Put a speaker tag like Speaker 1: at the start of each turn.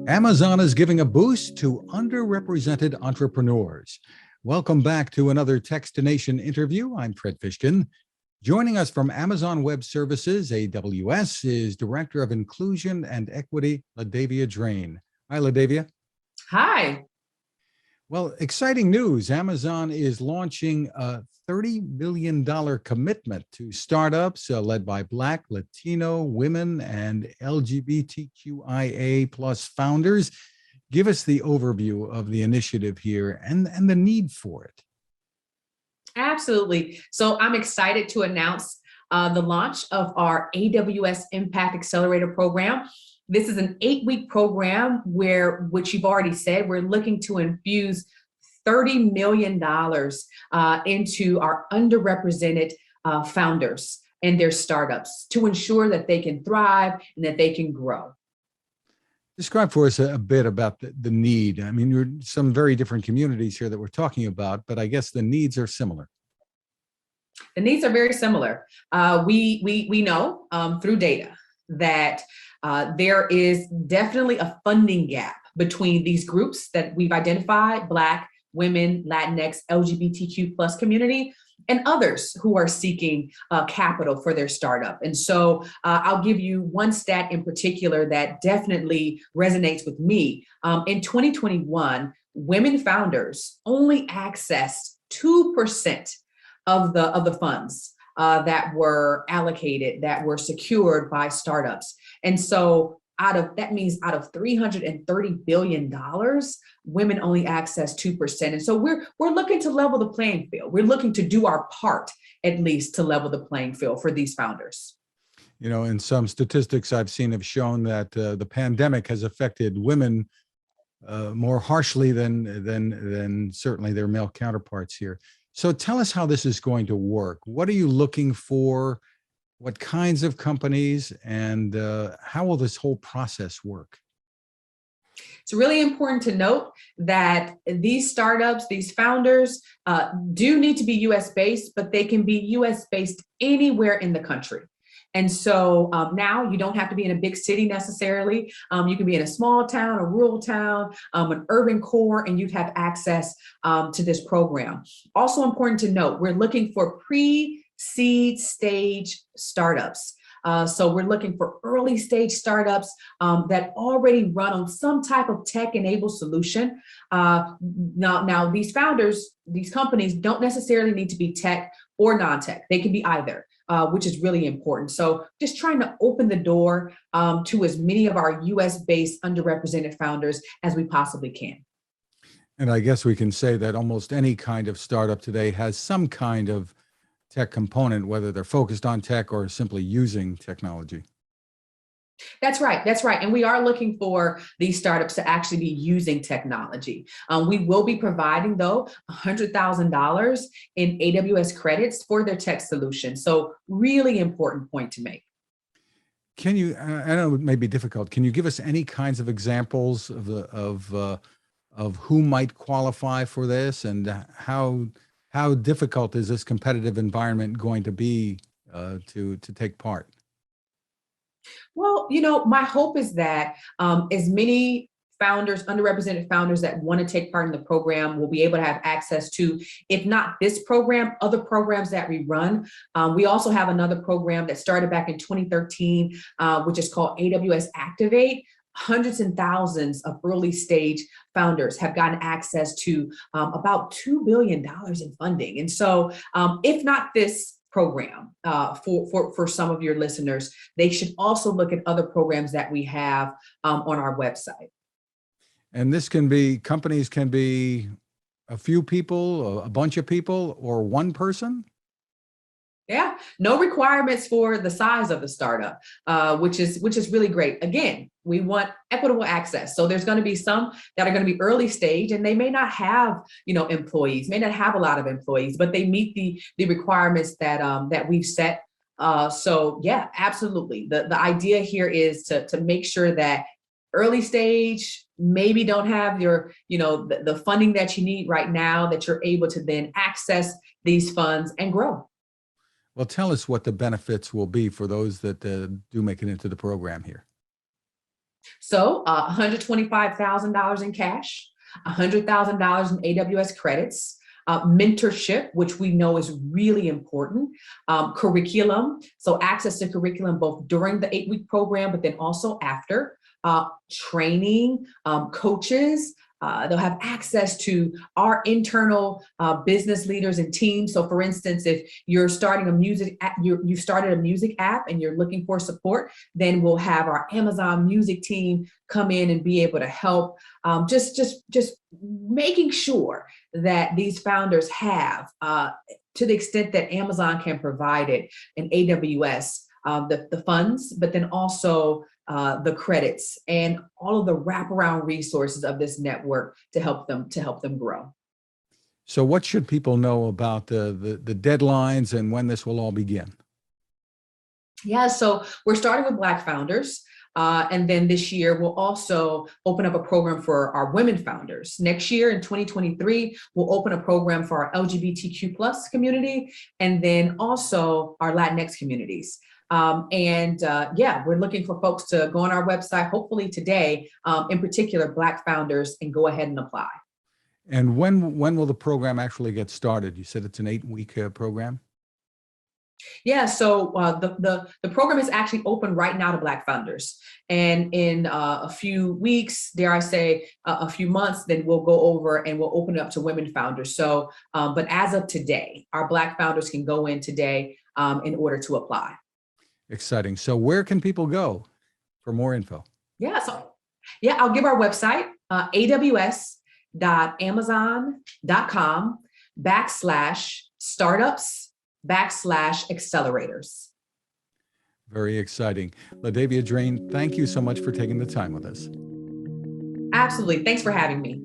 Speaker 1: Amazon is giving a boost to underrepresented entrepreneurs. Welcome back to another Techstination interview. I'm Fred Fishkin. Joining us from Amazon Web Services, AWS, is Director of Inclusion and Equity, LaDavia Drain. Hi, LaDavia.
Speaker 2: Hi.
Speaker 1: Well, exciting news. Amazon is launching a $30 million commitment to startups led by Black, Latino, women, and LGBTQIA plus founders. Give us the overview of the initiative here and the need for it.
Speaker 2: Absolutely. So I'm excited to announce the launch of our AWS Impact Accelerator program. This is an 8-week program which you've already said, we're looking to infuse $30 million into our underrepresented founders and their startups to ensure that they can thrive and that they can grow.
Speaker 1: Describe for us a bit about the need. I mean, you're some very different communities here that we're talking about, but I guess the needs are similar.
Speaker 2: The needs are very similar. We know through data that there is definitely a funding gap between these groups that we've identified: Black, women, Latinx, LGBTQ plus community, and others who are seeking capital for their startup. And so I'll give you one stat in particular that definitely resonates with me. In 2021, women founders only accessed 2% of the funds that were allocated, that were secured by startups. And so out of $330 billion, women only access 2%. And so we're looking to level the playing field. We're looking to do our part, at least, to level the playing field for these founders.
Speaker 1: You know, and some statistics I've seen have shown that the pandemic has affected women more harshly than certainly their male counterparts here. So tell us how this is going to work. What are you looking for? What kinds of companies, and how will this whole process work?
Speaker 2: It's really important to note that these startups, these founders do need to be US based, but they can be US based anywhere in the country. And so now you don't have to be in a big city necessarily. You can be in a small town, a rural town, an urban core, and you'd have access to this program. Also important to note, we're looking for pre-seed stage startups. So we're looking for early stage startups that already run on some type of tech-enabled solution. Now these founders, these companies don't necessarily need to be tech or non-tech. They can be either, which is really important. So just trying to open the door to as many of our US-based underrepresented founders as we possibly can.
Speaker 1: And I guess we can say that almost any kind of startup today has some kind of tech component, whether they're focused on tech or simply using technology.
Speaker 2: That's right. That's right. And we are looking for these startups to actually be using technology. We will be providing, though, $100,000 in AWS credits for their tech solution. So really important point to make.
Speaker 1: Can you, I know it may be difficult, can you give us any kinds of examples of who might qualify for this, and how difficult is this competitive environment going to be to take part?
Speaker 2: Well, you know, my hope is that as many founders, underrepresented founders that want to take part in the program will be able to have access to, if not this program, other programs that we run. We also have another program that started back in 2013, which is called AWS Activate. Hundreds and thousands of early stage founders have gotten access to about $2 billion in funding. And so if not this program for some of your listeners, they should also look at other programs that we have on our website.
Speaker 1: And this can be, companies can be a few people, a bunch of people, or one person?
Speaker 2: Yeah, no requirements for the size of the startup, which is really great. Again, we want equitable access. So there's going to be some that are going to be early stage, and they may not have, employees, may not have a lot of employees, but they meet the requirements that we've set. So yeah, absolutely. The idea here is to make sure that early stage maybe don't have your, the funding that you need right now, that you're able to then access these funds and grow.
Speaker 1: Well, tell us what the benefits will be for those that do make it into the program here.
Speaker 2: So $125,000 in cash, $100,000 in AWS credits, mentorship, which we know is really important, curriculum, so access to curriculum both during the 8-week program, but then also after, training, coaches. They'll have access to our internal business leaders and teams. So for instance, if you're starting a music app, you started a music app and you're looking for support, then we'll have our Amazon music team come in and be able to help, just making sure that these founders have, to the extent that Amazon can provide it, in AWS, the funds, but then also the credits and all of the wraparound resources of this network to help them grow.
Speaker 1: So what should people know about the deadlines and when this will all begin?
Speaker 2: Yeah, so we're starting with Black founders. And then this year, we'll also open up a program for our women founders. Next year in 2023, we'll open a program for our LGBTQ plus community, and then also our Latinx communities. Yeah, we're looking for folks to go on our website, hopefully today, in particular, Black founders, and go ahead and apply.
Speaker 1: And when will the program actually get started? You said it's an 8-week program?
Speaker 2: Yeah, so the program is actually open right now to Black founders. And in a few weeks, dare I say, a few months, then we'll go over and we'll open it up to women founders. So, but as of today, our Black founders can go in today in order to apply.
Speaker 1: Exciting. So where can people go for more info?
Speaker 2: Yeah, I'll give our website, aws.amazon.com/startups/accelerators.
Speaker 1: Very exciting. LaDavia Drain, thank you so much for taking the time with us.
Speaker 2: Absolutely. Thanks for having me.